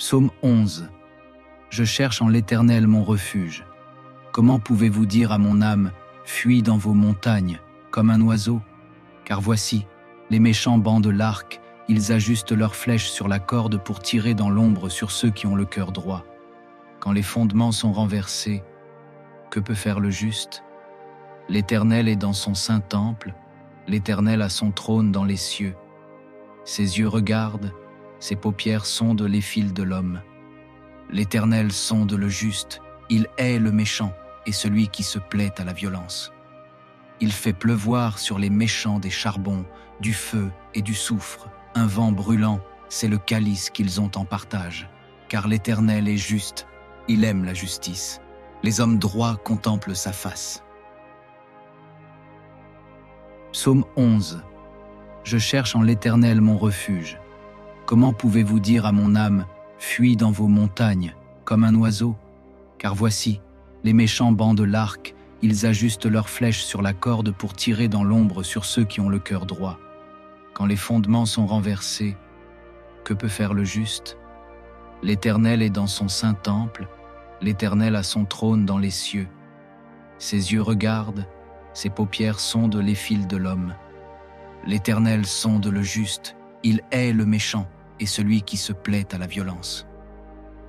Psaume 11. Je cherche en l'Éternel mon refuge. Comment pouvez-vous dire à mon âme, fuis dans vos montagnes, comme un oiseau? Car voici, les méchants bandent l'arc, ils ajustent leurs flèches sur la corde pour tirer dans l'ombre sur ceux qui ont le cœur droit. Quand les fondements sont renversés, que peut faire le juste? L'Éternel est dans son saint temple, l'Éternel a son trône dans les cieux. Ses yeux regardent, ses paupières sondent les fils de l'homme. L'Éternel sonde le juste, il hait le méchant et celui qui se plaît à la violence. Il fait pleuvoir sur les méchants des charbons, du feu et du soufre. Un vent brûlant, c'est le calice qu'ils ont en partage. Car l'Éternel est juste, il aime la justice. Les hommes droits contemplent sa face. Psaume 11. Je cherche en l'Éternel mon refuge. Comment pouvez-vous dire à mon âme, fuis dans vos montagnes, comme un oiseau? Car voici, les méchants bandent l'arc, ils ajustent leurs flèches sur la corde pour tirer dans l'ombre sur ceux qui ont le cœur droit. Quand les fondements sont renversés, que peut faire le juste? L'Éternel est dans son saint temple, l'Éternel a son trône dans les cieux. Ses yeux regardent, ses paupières sondent les fils de l'homme. L'Éternel sonde le juste, il hait le méchant et celui qui se plaît à la violence.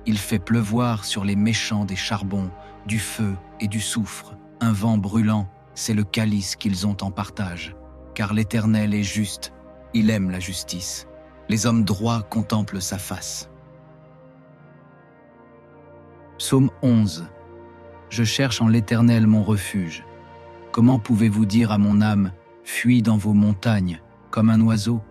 Il fait pleuvoir sur les méchants des charbons, du feu et du soufre. Un vent brûlant, c'est le calice qu'ils ont en partage. Car l'Éternel est juste, il aime la justice. Les hommes droits contemplent sa face. Psaume 11. Je cherche en l'Éternel mon refuge. Comment pouvez-vous dire à mon âme, fuis dans vos montagnes, comme un oiseau?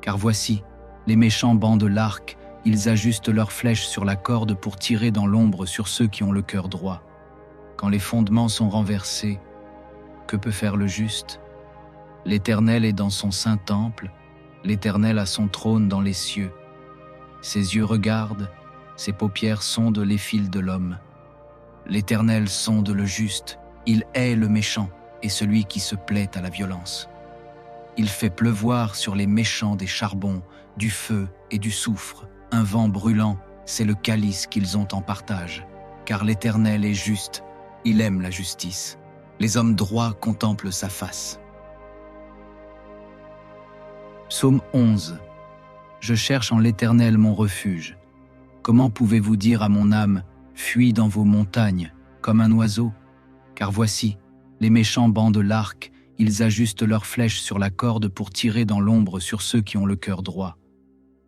Car voici, les méchants bandent l'arc, ils ajustent leurs flèches sur la corde pour tirer dans l'ombre sur ceux qui ont le cœur droit. Quand les fondements sont renversés, que peut faire le juste? L'Éternel est dans son saint temple, l'Éternel a son trône dans les cieux. Ses yeux regardent, ses paupières sondent les fils de l'homme. L'Éternel sonde le juste, il hait le méchant et celui qui se plaît à la violence. Il fait pleuvoir sur les méchants des charbons, du feu et du soufre. Un vent brûlant, c'est le calice qu'ils ont en partage. Car l'Éternel est juste, il aime la justice. Les hommes droits contemplent sa face. Psaume 11. Je cherche en l'Éternel mon refuge. Comment pouvez-vous dire à mon âme, fuis dans vos montagnes, comme un oiseau? Car voici, les méchants bandent l'arc, ils ajustent leurs flèches sur la corde pour tirer dans l'ombre sur ceux qui ont le cœur droit.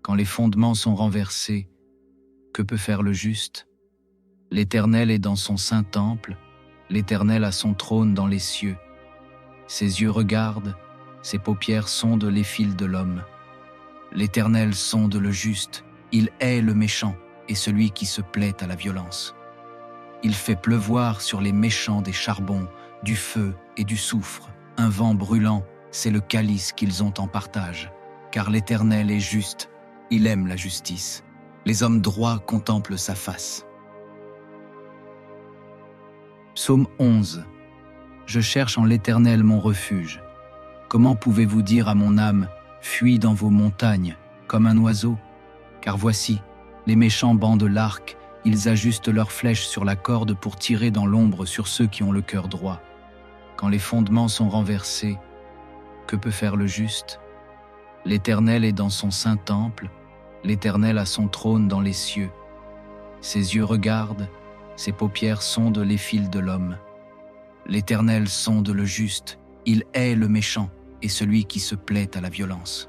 Quand les fondements sont renversés, que peut faire le juste? L'Éternel est dans son saint temple, l'Éternel a son trône dans les cieux. Ses yeux regardent, ses paupières sondent les fils de l'homme. L'Éternel sonde le juste, il hait le méchant et celui qui se plaît à la violence. Il fait pleuvoir sur les méchants des charbons, du feu et du soufre. Un vent brûlant, c'est le calice qu'ils ont en partage. Car l'Éternel est juste, il aime la justice. Les hommes droits contemplent sa face. Psaume 11. Je cherche en l'Éternel mon refuge. Comment pouvez-vous dire à mon âme, fuis dans vos montagnes, comme un oiseau? Car voici, les méchants bandent l'arc, ils ajustent leurs flèches sur la corde pour tirer dans l'ombre sur ceux qui ont le cœur droit. Quand les fondements sont renversés, que peut faire le juste? L'Éternel est dans son saint temple, l'Éternel a son trône dans les cieux. Ses yeux regardent, ses paupières sondent les fils de l'homme. L'Éternel sonde le juste, il hait le méchant et celui qui se plaît à la violence.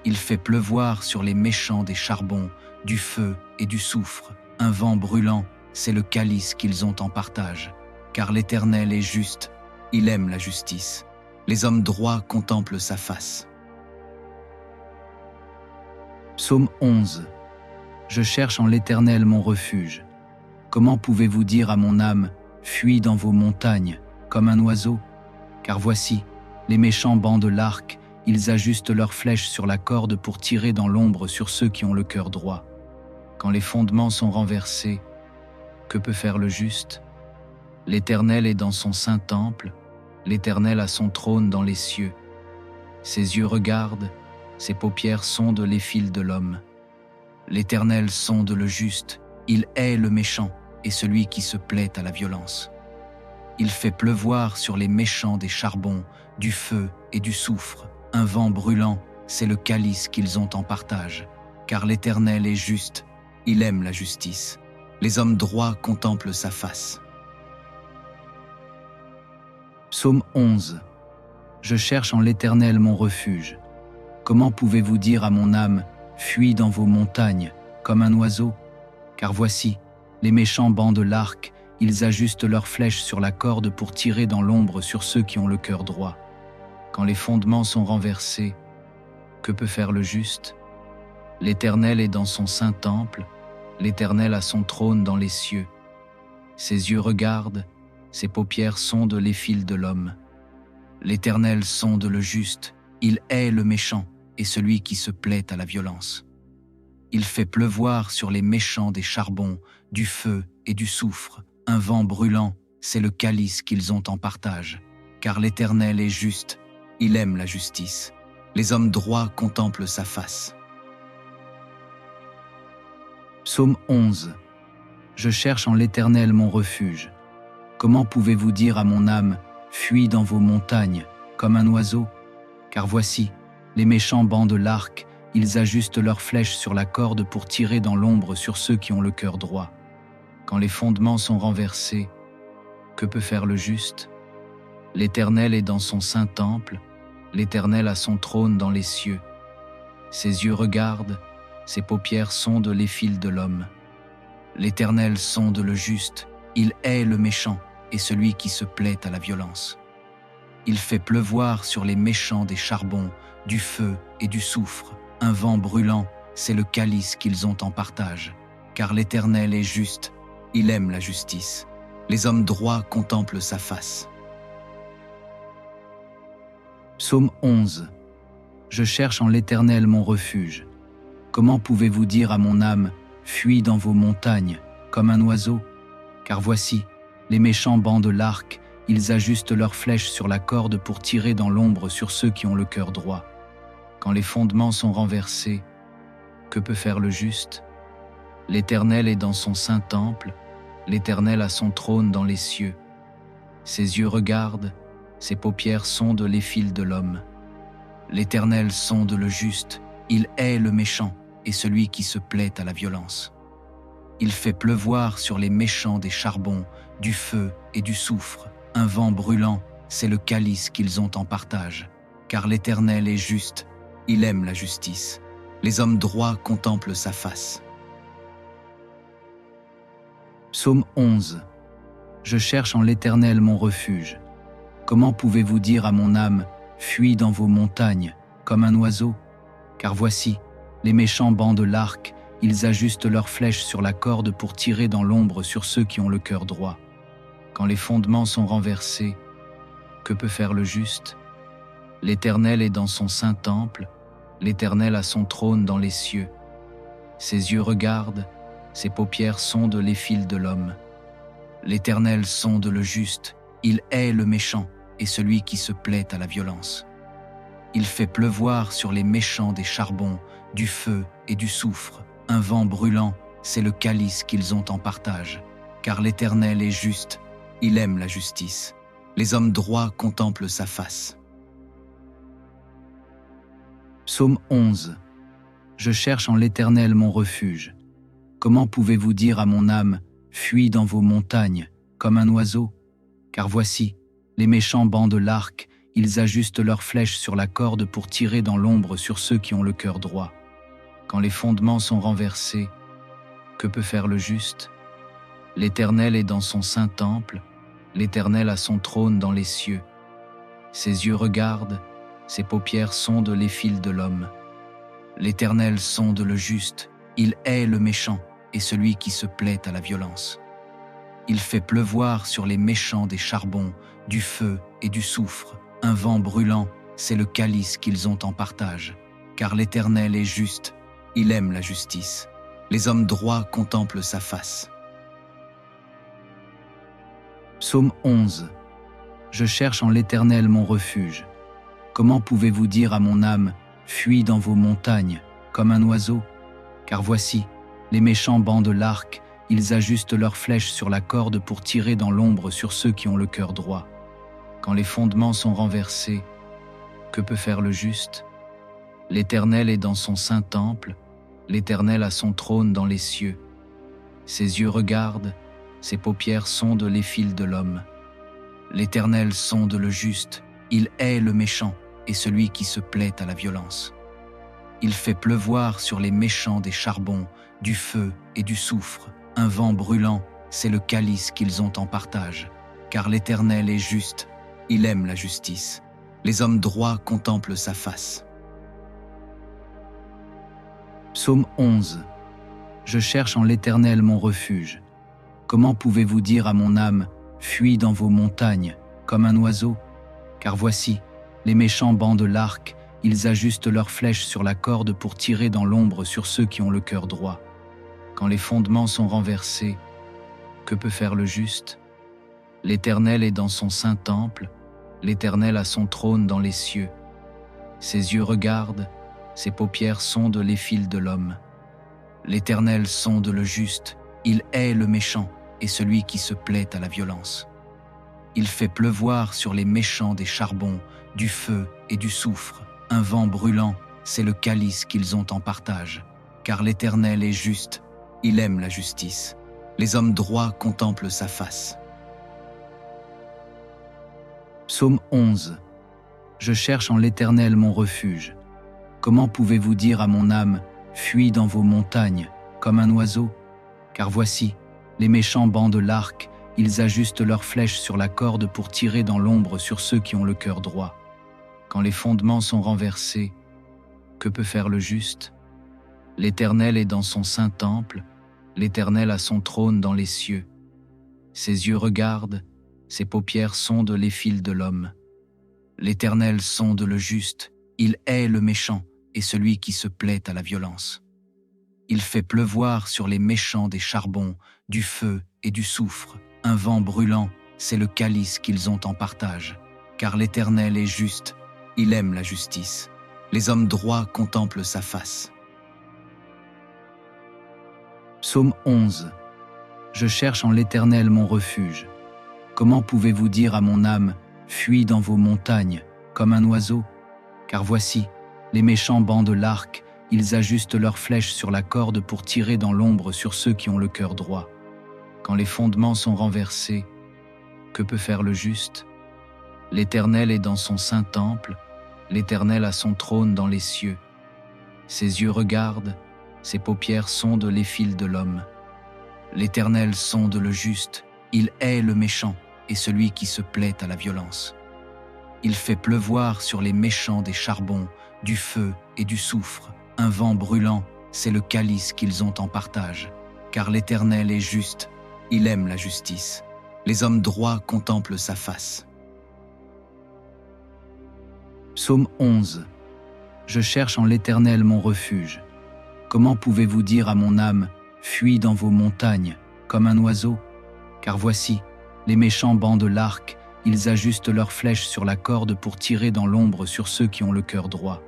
Il fait pleuvoir sur les méchants des charbons, du feu et du soufre. Un vent brûlant, c'est le calice qu'ils ont en partage. Car l'Éternel est juste, il aime la justice. Les hommes droits contemplent sa face. Psaume 11. Je cherche en l'Éternel mon refuge. Comment pouvez-vous dire à mon âme, fuis dans vos montagnes, comme un oiseau? Car voici, les méchants bandent l'arc, ils ajustent leurs flèches sur la corde pour tirer dans l'ombre sur ceux qui ont le cœur droit. Quand les fondements sont renversés, que peut faire le juste? L'Éternel est dans son saint temple, l'Éternel a son trône dans les cieux. Ses yeux regardent, ses paupières sondent les fils de l'homme. L'Éternel sonde le juste, il hait le méchant et celui qui se plaît à la violence. Il fait pleuvoir sur les méchants des charbons, du feu et du soufre. Un vent brûlant, c'est le calice qu'ils ont en partage. Car l'Éternel est juste, il aime la justice. Les hommes droits contemplent sa face. Psaume 11. Je cherche en l'Éternel mon refuge. Comment pouvez-vous dire à mon âme, fuis dans vos montagnes, comme un oiseau? Car voici, les méchants bandent l'arc, ils ajustent leurs flèches sur la corde pour tirer dans l'ombre sur ceux qui ont le cœur droit. Quand les fondements sont renversés, que peut faire le juste? L'Éternel est dans son saint temple, l'Éternel a son trône dans les cieux. Ses yeux regardent, ses paupières sondent les fils de l'homme. L'Éternel sonde le juste, il hait le méchant et celui qui se plaît à la violence. Il fait pleuvoir sur les méchants des charbons, du feu et du soufre. Un vent brûlant, c'est le calice qu'ils ont en partage. Car l'Éternel est juste, il aime la justice. Les hommes droits contemplent sa face. Psaume 11. Je cherche en l'Éternel mon refuge. Comment pouvez-vous dire à mon âme, fuis dans vos montagnes, comme un oiseau? Car voici, les méchants bandent l'arc, ils ajustent leurs flèches sur la corde pour tirer dans l'ombre sur ceux qui ont le cœur droit. Quand les fondements sont renversés, que peut faire le juste? L'Éternel est dans son saint temple, l'Éternel a son trône dans les cieux. Ses yeux regardent, ses paupières sondent les fils de l'homme. L'Éternel sonde le juste, il hait le méchant et celui qui se plaît à la violence. Il fait pleuvoir sur les méchants des charbons, du feu et du soufre. Un vent brûlant, c'est le calice qu'ils ont en partage. Car l'Éternel est juste, il aime la justice. Les hommes droits contemplent sa face. Psaume 11. Je cherche en l'Éternel mon refuge. Comment pouvez-vous dire à mon âme, fuis dans vos montagnes, comme un oiseau? Car voici, les méchants bandent l'arc, ils ajustent leurs flèches sur la corde pour tirer dans l'ombre sur ceux qui ont le cœur droit. Quand les fondements sont renversés, que peut faire le juste? L'Éternel est dans son saint temple, l'Éternel a son trône dans les cieux. Ses yeux regardent, ses paupières sondent les fils de l'homme. L'Éternel sonde le juste, il hait le méchant et celui qui se plaît à la violence. Il fait pleuvoir sur les méchants des charbons, du feu et du soufre. Un vent brûlant, c'est le calice qu'ils ont en partage. Car l'Éternel est juste, il aime la justice. Les hommes droits contemplent sa face. Psaume 11. Je cherche en l'Éternel mon refuge. Comment pouvez-vous dire à mon âme, fuis dans vos montagnes, comme un oiseau? Car voici, les méchants bandent l'arc, ils ajustent leurs flèches sur la corde pour tirer dans l'ombre sur ceux qui ont le cœur droit. Quand les fondements sont renversés, que peut faire le juste? L'Éternel est dans son saint temple, l'Éternel a son trône dans les cieux. Ses yeux regardent, ses paupières sondent les fils de l'homme. L'Éternel sonde le juste, il hait le méchant et celui qui se plaît à la violence. Il fait pleuvoir sur les méchants des charbons, du feu et du soufre. Un vent brûlant, c'est le calice qu'ils ont en partage. Car l'Éternel est juste, il aime la justice. Les hommes droits contemplent sa face. Psaume 11. Je cherche en l'Éternel mon refuge. Comment pouvez-vous dire à mon âme, fuis dans vos montagnes, comme un oiseau? Car voici, les méchants bandent l'arc, ils ajustent leurs flèches sur la corde pour tirer dans l'ombre sur ceux qui ont le cœur droit. Quand les fondements sont renversés, que peut faire le juste? L'Éternel est dans son saint temple, l'Éternel a son trône dans les cieux. Ses yeux regardent, ses paupières sondent les fils de l'homme. L'Éternel sonde le juste, il hait le méchant et celui qui se plaît à la violence. Il fait pleuvoir sur les méchants des charbons, du feu et du soufre. Un vent brûlant, c'est le calice qu'ils ont en partage. Car l'Éternel est juste, il aime la justice. Les hommes droits contemplent sa face. Psaume 11. Je cherche en l'Éternel mon refuge. Comment pouvez-vous dire à mon âme, fuis dans vos montagnes, comme un oiseau? Car voici, les méchants bandent l'arc, ils ajustent leurs flèches sur la corde pour tirer dans l'ombre sur ceux qui ont le cœur droit. Quand les fondements sont renversés, que peut faire le juste? L'Éternel est dans son saint temple, l'Éternel a son trône dans les cieux. Ses yeux regardent, ses paupières sondent les fils de l'homme. L'Éternel sonde le juste, il hait le méchant et celui qui se plaît à la violence. Il fait pleuvoir sur les méchants des charbons, du feu et du soufre. Un vent brûlant, c'est le calice qu'ils ont en partage. Car l'Éternel est juste, il aime la justice. Les hommes droits contemplent sa face. Psaume 11. Je cherche en l'Éternel mon refuge. Comment pouvez-vous dire à mon âme, fuis dans vos montagnes, comme un oiseau? Car voici, les méchants bandent l'arc, ils ajustent leurs flèches sur la corde pour tirer dans l'ombre sur ceux qui ont le cœur droit. Quand les fondements sont renversés, que peut faire le juste? L'Éternel est dans son saint temple, l'Éternel a son trône dans les cieux. Ses yeux regardent, ses paupières sondent les fils de l'homme. L'Éternel sonde le juste, il hait le méchant et celui qui se plaît à la violence. Il fait pleuvoir sur les méchants des charbons, du feu et du soufre. Un vent brûlant, c'est le calice qu'ils ont en partage. Car l'Éternel est juste, il aime la justice. Les hommes droits contemplent sa face. Psaume 11. Je cherche en l'Éternel mon refuge. Comment pouvez-vous dire à mon âme, fuis dans vos montagnes, comme un oiseau? Car voici, les méchants bandent l'arc, ils ajustent leurs flèches sur la corde pour tirer dans l'ombre sur ceux qui ont le cœur droit. Quand les fondements sont renversés, que peut faire le juste? L'Éternel est dans son saint temple, l'Éternel a son trône dans les cieux. Ses yeux regardent, ses paupières sondent les fils de l'homme. L'Éternel sonde le juste, il hait le méchant et celui qui se plaît à la violence. Il fait pleuvoir sur les méchants des charbons, du feu et du soufre. Un vent brûlant, c'est le calice qu'ils ont en partage. Car l'Éternel est juste, il aime la justice. Les hommes droits contemplent sa face. Psaume 11. Je cherche en l'Éternel mon refuge. Comment pouvez-vous dire à mon âme, fuis dans vos montagnes, comme un oiseau? Car voici, les méchants bandent l'arc, ils ajustent leurs flèches sur la corde pour tirer dans l'ombre sur ceux qui ont le cœur droit. Quand les fondements sont renversés, que peut faire le juste? L'Éternel est dans son saint temple, l'Éternel a son trône dans les cieux. Ses yeux regardent, ses paupières sondent les fils de l'homme. L'Éternel sonde le juste, il hait le méchant et celui qui se plaît à la violence. Il fait pleuvoir sur les méchants des charbons, du feu et du soufre. Un vent brûlant, c'est le calice qu'ils ont en partage. Car l'Éternel est juste, il aime la justice. Les hommes droits contemplent sa face. Psaume 11. Je cherche en l'Éternel mon refuge. Comment pouvez-vous dire à mon âme, fuis dans vos montagnes, comme un oiseau? Car voici, les méchants bandent l'arc, ils ajustent leurs flèches sur la corde pour tirer dans l'ombre sur ceux qui ont le cœur droit.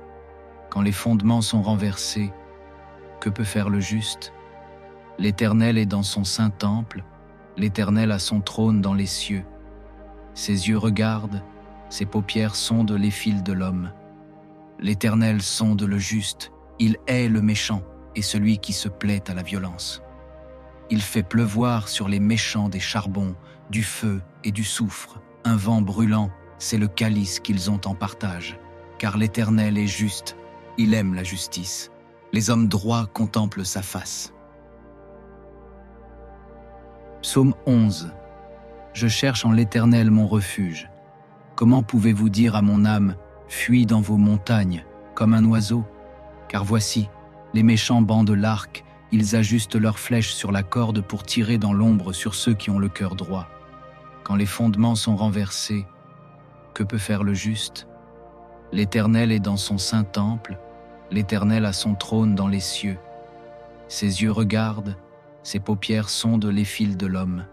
Quand les fondements sont renversés, que peut faire le juste? L'Éternel est dans son saint temple, l'Éternel a son trône dans les cieux. Ses yeux regardent, ses paupières sondent les fils de l'homme. L'Éternel sonde le juste, il hait le méchant et celui qui se plaît à la violence. Il fait pleuvoir sur les méchants des charbons, du feu et du soufre. Un vent brûlant, c'est le calice qu'ils ont en partage. Car l'Éternel est juste, il aime la justice. Les hommes droits contemplent sa face. Psaume 11. Je cherche en l'Éternel mon refuge. Comment pouvez-vous dire à mon âme, fuis dans vos montagnes, comme un oiseau? Car voici, les méchants bandent l'arc, ils ajustent leurs flèches sur la corde pour tirer dans l'ombre sur ceux qui ont le cœur droit. Quand les fondements sont renversés, que peut faire le juste? L'Éternel est dans son saint temple, l'Éternel a son trône dans les cieux. Ses yeux regardent, ses paupières sondent les fils de l'homme.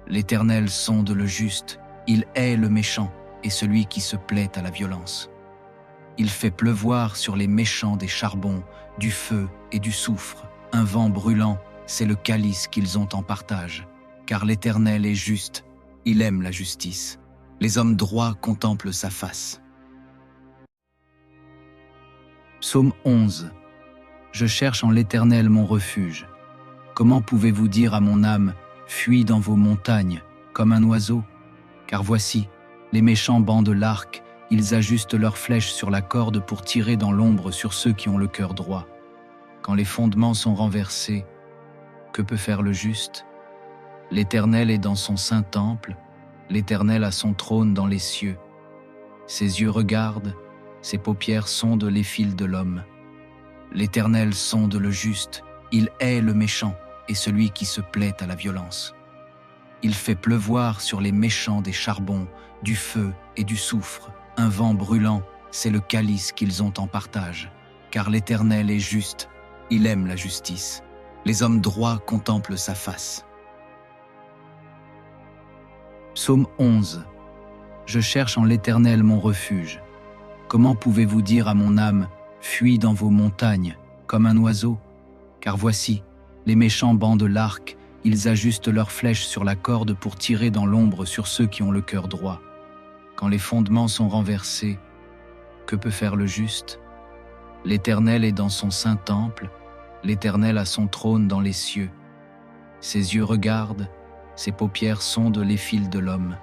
L'Éternel sonde le juste, il hait le méchant et celui qui se plaît à la violence. Il fait pleuvoir sur les méchants des charbons, du feu et du soufre, un vent brûlant, c'est le calice qu'ils ont en partage. Car l'Éternel est juste, il aime la justice. Les hommes droits contemplent sa face. Psaume 11. Je cherche en l'Éternel mon refuge. Comment pouvez-vous dire à mon âme, fuis dans vos montagnes, comme un oiseau? Car voici, les méchants bandent l'arc, ils ajustent leurs flèches sur la corde pour tirer dans l'ombre sur ceux qui ont le cœur droit. Quand les fondements sont renversés, que peut faire le juste? L'Éternel est dans son saint temple, l'Éternel a son trône dans les cieux. Ses yeux regardent, ses paupières sondent les fils de l'homme. L'Éternel sonde le juste, il hait le méchant et celui qui se plaît à la violence. Il fait pleuvoir sur les méchants des charbons, du feu et du soufre, un vent brûlant, c'est le calice qu'ils ont en partage. Car l'Éternel est juste, il aime la justice. Les hommes droits contemplent sa face. Psaume 11. Je cherche en l'Éternel mon refuge. Comment pouvez-vous dire à mon âme, fuis dans vos montagnes, comme un oiseau? Car voici, les méchants bandent l'arc, ils ajustent leurs flèches sur la corde pour tirer dans l'ombre sur ceux qui ont le cœur droit. Quand les fondements sont renversés, que peut faire le juste? L'Éternel est dans son saint temple, l'Éternel a son trône dans les cieux. Ses yeux regardent, ses paupières sondent les fils de l'homme.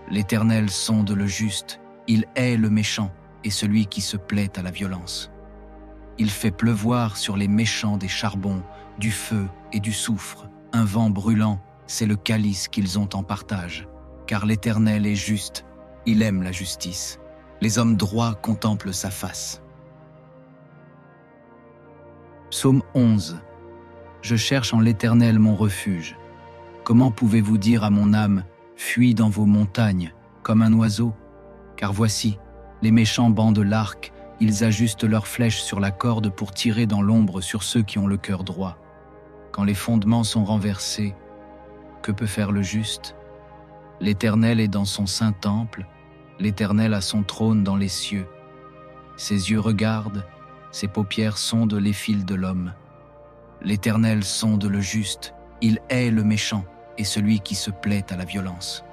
L'Éternel sonde le juste, il hait le méchant et celui qui se plaît à la violence. Il fait pleuvoir sur les méchants des charbons, du feu et du soufre, un vent brûlant, c'est le calice qu'ils ont en partage. Car l'Éternel est juste, il aime la justice. Les hommes droits contemplent sa face. Psaume 11. Je cherche en l'Éternel mon refuge. Comment pouvez-vous dire à mon âme, fuis dans vos montagnes, comme un oiseau? Car voici, les méchants bandent l'arc, ils ajustent leurs flèches sur la corde pour tirer dans l'ombre sur ceux qui ont le cœur droit. Quand les fondements sont renversés, que peut faire le juste? L'Éternel est dans son saint temple, l'Éternel a son trône dans les cieux. Ses yeux regardent, ses paupières sondent les fils de l'homme. L'Éternel sonde le juste, il hait le méchant et celui qui se plaît à la violence.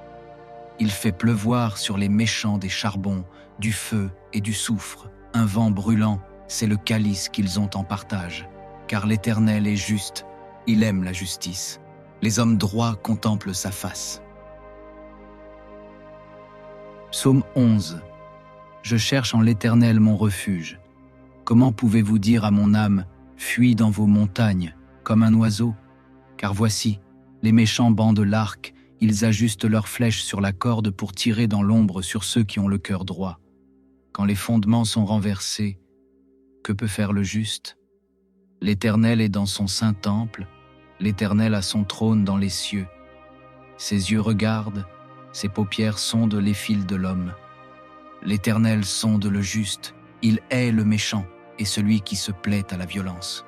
Il fait pleuvoir sur les méchants des charbons, du feu et du soufre, un vent brûlant, c'est le calice qu'ils ont en partage. Car l'Éternel est juste, il aime la justice. Les hommes droits contemplent sa face. Psaume 11. Je cherche en l'Éternel mon refuge. Comment pouvez-vous dire à mon âme, fuis dans vos montagnes, comme un oiseau? Car voici, les méchants bandent l'arc, ils ajustent leurs flèches sur la corde pour tirer dans l'ombre sur ceux qui ont le cœur droit. Quand les fondements sont renversés, que peut faire le juste? L'Éternel est dans son saint temple, l'Éternel a son trône dans les cieux. Ses yeux regardent, ses paupières sondent les fils de l'homme. L'Éternel sonde le juste, il hait le méchant et celui qui se plaît à la violence.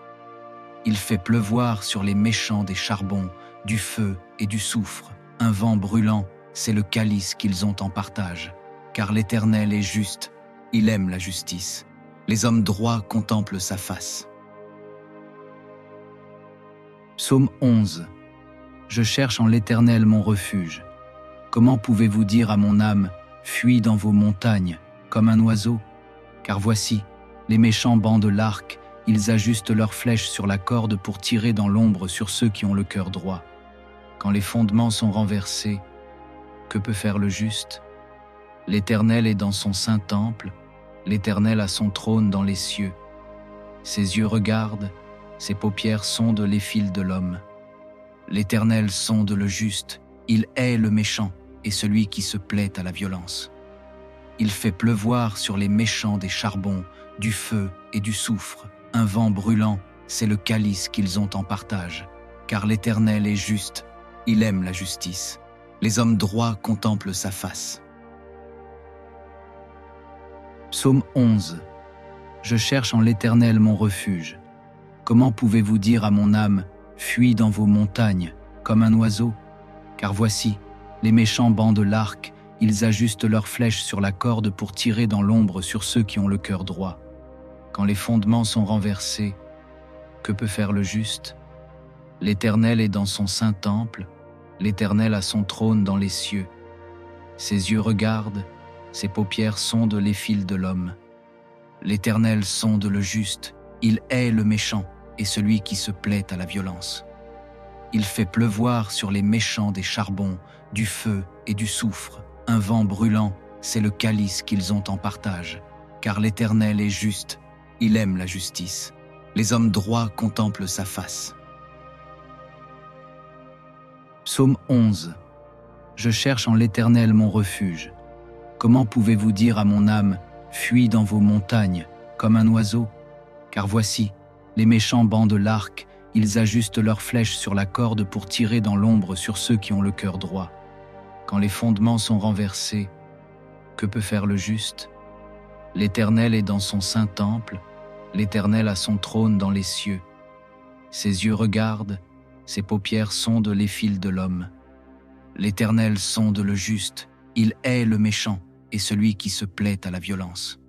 Il fait pleuvoir sur les méchants des charbons, du feu et du soufre, un vent brûlant, c'est le calice qu'ils ont en partage. Car l'Éternel est juste, il aime la justice. Les hommes droits contemplent sa face. Psaume 11. Je cherche en l'Éternel mon refuge. Comment pouvez-vous dire à mon âme, fuis dans vos montagnes, comme un oiseau? Car voici, les méchants bandent l'arc, ils ajustent leurs flèches sur la corde pour tirer dans l'ombre sur ceux qui ont le cœur droit. Quand les fondements sont renversés, que peut faire le juste? L'Éternel est dans son saint temple, l'Éternel a son trône dans les cieux. Ses yeux regardent, ses paupières sondent les fils de l'homme. L'Éternel sonde le juste, il hait le méchant et celui qui se plaît à la violence. Il fait pleuvoir sur les méchants des charbons, du feu et du soufre, un vent brûlant, c'est le calice qu'ils ont en partage. Car l'Éternel est juste, il aime la justice. Les hommes droits contemplent sa face. Psaume 11. Je cherche en l'Éternel mon refuge. Comment pouvez-vous dire à mon âme, fuis dans vos montagnes, comme un oiseau? Car voici, les méchants bandent l'arc, ils ajustent leurs flèches sur la corde pour tirer dans l'ombre sur ceux qui ont le cœur droit. Quand les fondements sont renversés, que peut faire le juste? L'Éternel est dans son saint temple, l'Éternel a son trône dans les cieux. Ses yeux regardent, ses paupières sondent les fils de l'homme. L'Éternel sonde le juste, il hait le méchant et celui qui se plaît à la violence. Il fait pleuvoir sur les méchants des charbons, du feu et du soufre. Un vent brûlant, c'est le calice qu'ils ont en partage. Car l'Éternel est juste, il aime la justice. Les hommes droits contemplent sa face. Psaume 11. Je cherche en l'Éternel mon refuge. Comment pouvez-vous dire à mon âme, fuis dans vos montagnes, comme un oiseau? Car voici, les méchants bandent l'arc, ils ajustent leurs flèches sur la corde pour tirer dans l'ombre sur ceux qui ont le cœur droit. Quand les fondements sont renversés, que peut faire le juste? L'Éternel est dans son saint temple, l'Éternel a son trône dans les cieux. Ses yeux regardent, ses paupières sondent les fils de l'homme. L'Éternel sonde le juste, il hait le méchant et celui qui se plaît à la violence.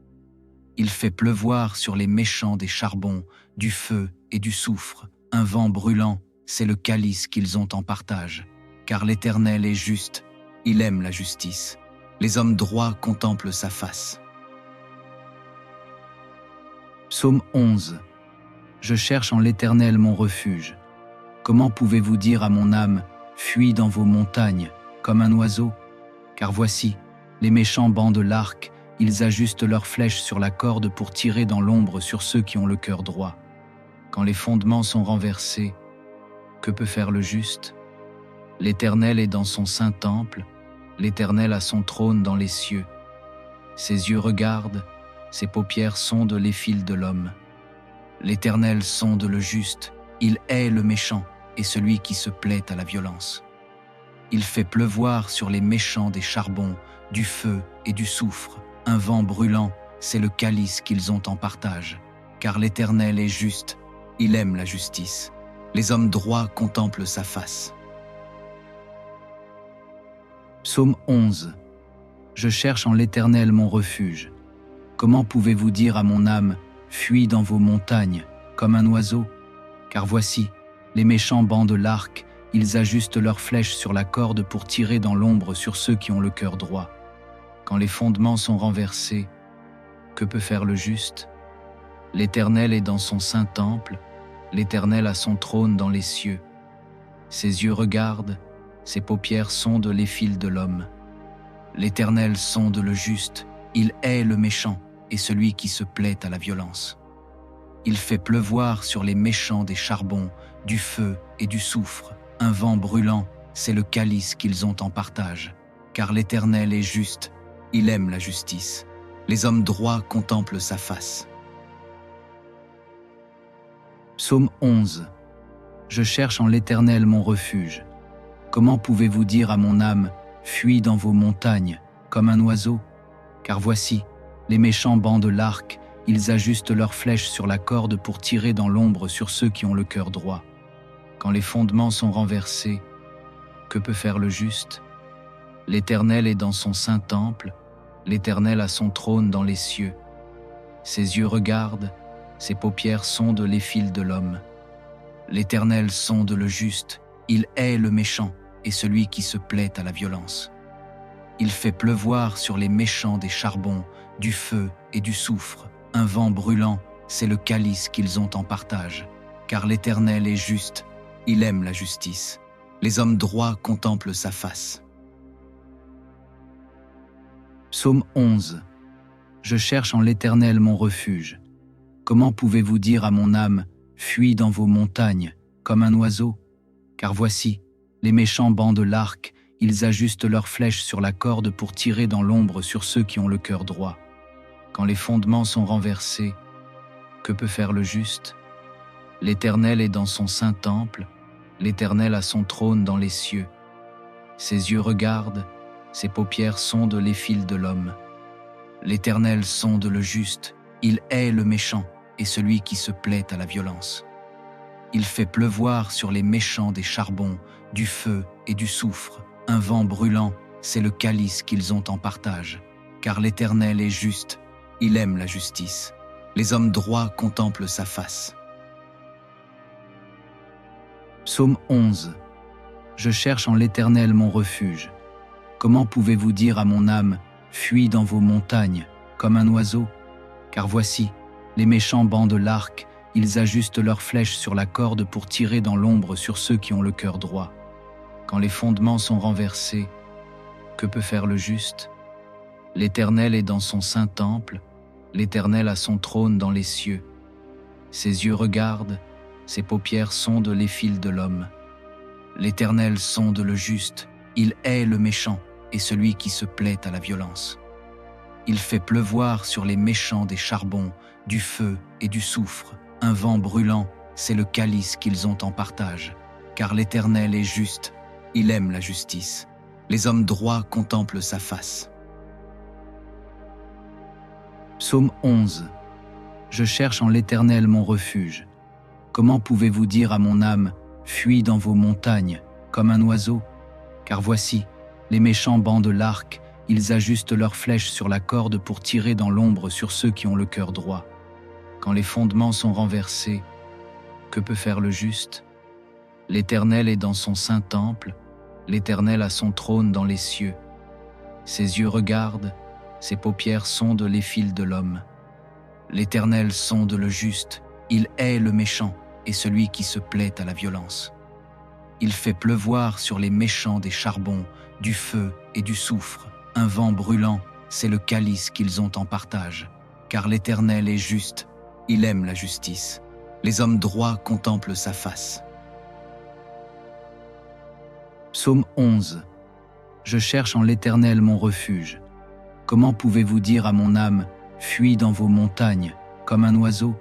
Il fait pleuvoir sur les méchants des charbons, du feu et du soufre. Un vent brûlant, c'est le calice qu'ils ont en partage. Car l'Éternel est juste, il aime la justice. Les hommes droits contemplent sa face. Psaume 11. Je cherche en l'Éternel mon refuge. Comment pouvez-vous dire à mon âme, fuis dans vos montagnes, comme un oiseau? Car voici, les méchants bandent l'arc, ils ajustent leurs flèches sur la corde pour tirer dans l'ombre sur ceux qui ont le cœur droit. Quand les fondements sont renversés, que peut faire le juste? L'Éternel est dans son saint temple, l'Éternel a son trône dans les cieux. Ses yeux regardent, ses paupières sondent les fils de l'homme. L'Éternel sonde le juste, il hait le méchant et celui qui se plaît à la violence. Il fait pleuvoir sur les méchants des charbons, du feu et du soufre. Un vent brûlant, c'est le calice qu'ils ont en partage. Car l'Éternel est juste, il aime la justice. Les hommes droits contemplent sa face. Psaume 11. Je cherche en l'Éternel mon refuge. Comment pouvez-vous dire à mon âme, fuis dans vos montagnes, comme un oiseau? Car voici, les méchants bandent l'arc, ils ajustent leurs flèches sur la corde pour tirer dans l'ombre sur ceux qui ont le cœur droit. Quand les fondements sont renversés, que peut faire le juste? L'Éternel est dans son saint temple, l'Éternel a son trône dans les cieux. Ses yeux regardent, ses paupières sondent les fils de l'homme. L'Éternel sonde le juste, il hait le méchant et celui qui se plaît à la violence. Il fait pleuvoir sur les méchants des charbons, du feu et du soufre. Un vent brûlant, c'est le calice qu'ils ont en partage. Car l'Éternel est juste, il aime la justice. Les hommes droits contemplent sa face. Psaume 11. Je cherche en l'Éternel mon refuge. Comment pouvez-vous dire à mon âme, fuis dans vos montagnes, comme un oiseau? Car voici, les méchants bandent l'arc, ils ajustent leurs flèches sur la corde pour tirer dans l'ombre sur ceux qui ont le cœur droit. Quand les fondements sont renversés, que peut faire le juste? L'Éternel est dans son saint temple, l'Éternel a son trône dans les cieux. Ses yeux regardent, ses paupières sondent les fils de l'homme. L'Éternel sonde le juste, il hait le méchant et celui qui se plaît à la violence. Il fait pleuvoir sur les méchants des charbons, du feu et du soufre. Un vent brûlant, c'est le calice qu'ils ont en partage. Car l'Éternel est juste, il aime la justice. Les hommes droits contemplent sa face. Psaume 11. Je cherche en l'Éternel mon refuge. Comment pouvez-vous dire à mon âme, fuis dans vos montagnes, comme un oiseau? Car voici, les méchants bandent l'arc, ils ajustent leurs flèches sur la corde pour tirer dans l'ombre sur ceux qui ont le cœur droit. Quand les fondements sont renversés, que peut faire le juste? L'Éternel est dans son saint temple, l'Éternel a son trône dans les cieux. Ses yeux regardent, ses paupières sondent les fils de l'homme. L'Éternel sonde le juste, il hait le méchant et celui qui se plaît à la violence. Il fait pleuvoir sur les méchants des charbons, du feu et du soufre. Un vent brûlant, c'est le calice qu'ils ont en partage. Car l'Éternel est juste, il aime la justice. Les hommes droits contemplent sa face. Psaume 11. Je cherche en l'Éternel mon refuge. Comment pouvez-vous dire à mon âme, fuis dans vos montagnes, comme un oiseau? Car voici, les méchants bandent l'arc, ils ajustent leurs flèches sur la corde pour tirer dans l'ombre sur ceux qui ont le cœur droit. Quand les fondements sont renversés, que peut faire le juste? L'Éternel est dans son saint temple, l'Éternel a son trône dans les cieux. Ses yeux regardent, ses paupières sondent les fils de l'homme. L'Éternel sonde le juste, il hait le méchant et celui qui se plaît à la violence. Il fait pleuvoir sur les méchants des charbons, du feu et du soufre. Un vent brûlant, c'est le calice qu'ils ont en partage. Car l'Éternel est juste, il aime la justice. Les hommes droits contemplent sa face. Psaume 11. Je cherche en l'Éternel mon refuge. Comment pouvez-vous dire à mon âme, fuis dans vos montagnes, comme un oiseau? Car voici, les méchants bandent l'arc, ils ajustent leurs flèches sur la corde pour tirer dans l'ombre sur ceux qui ont le cœur droit. Quand les fondements sont renversés, que peut faire le juste? L'Éternel est dans son saint temple, l'Éternel a son trône dans les cieux. Ses yeux regardent, ses paupières sondent les fils de l'homme. L'Éternel sonde le juste, il hait le méchant et celui qui se plaît à la violence. Il fait pleuvoir sur les méchants des charbons, du feu et du soufre. Un vent brûlant, c'est le calice qu'ils ont en partage. Car l'Éternel est juste, il aime la justice. Les hommes droits contemplent sa face. Psaume 11. Je cherche en l'Éternel mon refuge. Comment pouvez-vous dire à mon âme, fuis dans vos montagnes, comme un oiseau?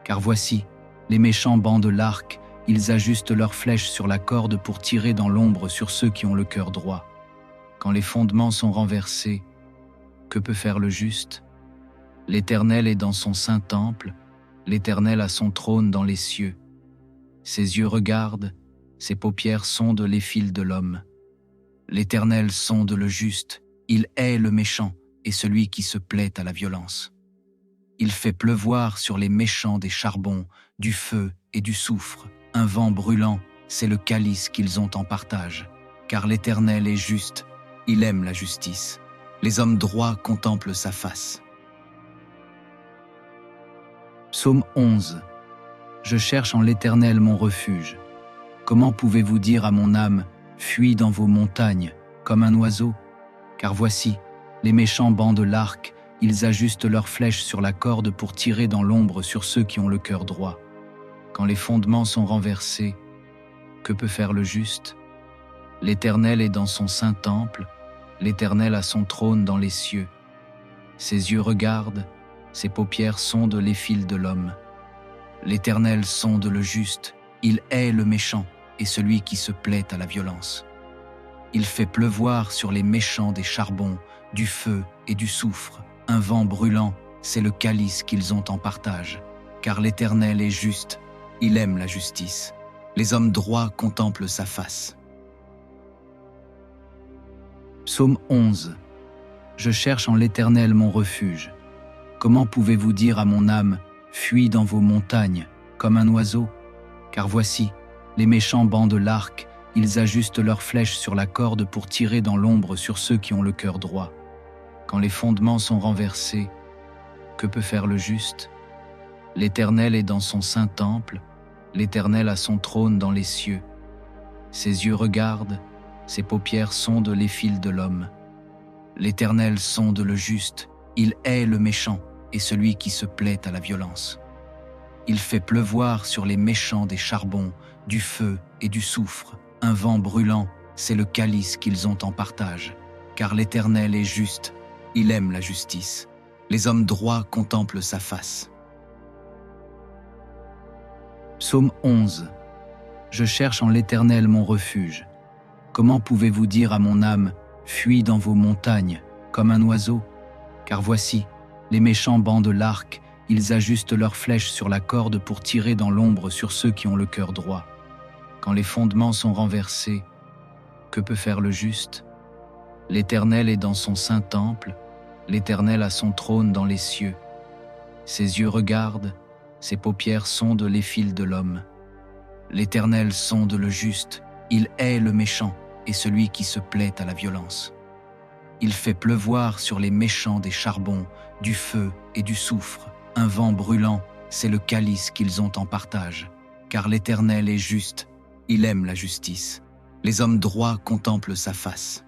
Car voici, les méchants bandent l'arc, ils ajustent leurs flèches sur la corde pour tirer dans l'ombre sur ceux qui ont le cœur droit. Quand les fondements sont renversés, que peut faire le juste? L'Éternel est dans son saint temple, l'Éternel a son trône dans les cieux. Ses yeux regardent, ses paupières sondent les fils de l'homme. L'Éternel sonde le juste, il hait le méchant et celui qui se plaît à la violence. Il fait pleuvoir sur les méchants des charbons, du feu et du soufre. Un vent brûlant, c'est le calice qu'ils ont en partage. Car l'Éternel est juste, il aime la justice. Les hommes droits contemplent sa face. Psaume 11. Je cherche en l'Éternel mon refuge. Comment pouvez-vous dire à mon âme, fuis dans vos montagnes, comme un oiseau? Car voici, les méchants bandent l'arc, ils ajustent leurs flèches sur la corde pour tirer dans l'ombre sur ceux qui ont le cœur droit. Quand les fondements sont renversés, que peut faire le juste? L'Éternel est dans son saint temple, l'Éternel a son trône dans les cieux. Ses yeux regardent, ses paupières sondent les fils de l'homme. L'Éternel sonde le juste, il hait le méchant et celui qui se plaît à la violence. Il fait pleuvoir sur les méchants des charbons, du feu et du soufre. Un vent brûlant, c'est le calice qu'ils ont en partage. Car l'Éternel est juste, il aime la justice. Les hommes droits contemplent sa face. Psaume 11. Je cherche en l'Éternel mon refuge. Comment pouvez-vous dire à mon âme, fuis dans vos montagnes, comme un oiseau? Car voici, les méchants bandent l'arc, ils ajustent leurs flèches sur la corde pour tirer dans l'ombre sur ceux qui ont le cœur droit. Quand les fondements sont renversés, que peut faire le juste? L'Éternel est dans son saint temple, l'Éternel a son trône dans les cieux. Ses yeux regardent, ses paupières sondent les fils de l'homme. L'Éternel sonde le juste, il hait le méchant et celui qui se plaît à la violence. Il fait pleuvoir sur les méchants des charbons, du feu et du soufre. Un vent brûlant, c'est le calice qu'ils ont en partage. Car l'Éternel est juste, il aime la justice. Les hommes droits contemplent sa face. Psaume 11. Je cherche en l'Éternel mon refuge. Comment pouvez-vous dire à mon âme, fuis dans vos montagnes, comme un oiseau? Car voici, les méchants bandent l'arc, ils ajustent leurs flèches sur la corde pour tirer dans l'ombre sur ceux qui ont le cœur droit. Quand les fondements sont renversés, que peut faire le juste? L'Éternel est dans son saint temple, l'Éternel a son trône dans les cieux. Ses yeux regardent, ses paupières sondent les fils de l'homme. L'Éternel sonde le juste, il hait le méchant et celui qui se plaît à la violence. Il fait pleuvoir sur les méchants des charbons, du feu et du soufre. Un vent brûlant, c'est le calice qu'ils ont en partage. Car l'Éternel est juste, il aime la justice. Les hommes droits contemplent sa face.